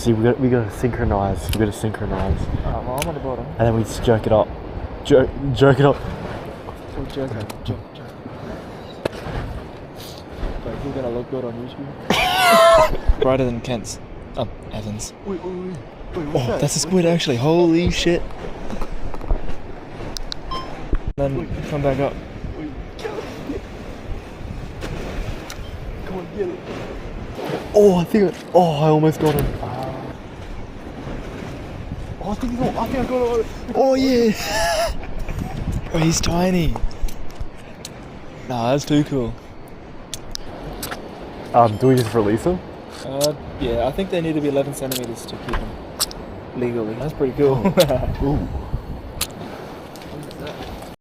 Actually, we gotta synchronize. We gotta synchronize. Alright, well, I'm on the bottom. And then we just jerk it up. Jerk it up. Or jerk it. Jerk. Like, we're gonna look good on YouTube. Brighter than Kent's. Evans. Wait, Oh, that's a squid actually. Holy shit. Then come back up. Come on, get it. Oh, I almost got him. Oh, I think I got it. Oh, yeah. Oh, he's tiny. Nah, that's too cool. Do we just release him? Yeah, I think they need to be 11 centimeters to keep them legally. That's pretty cool. Ooh.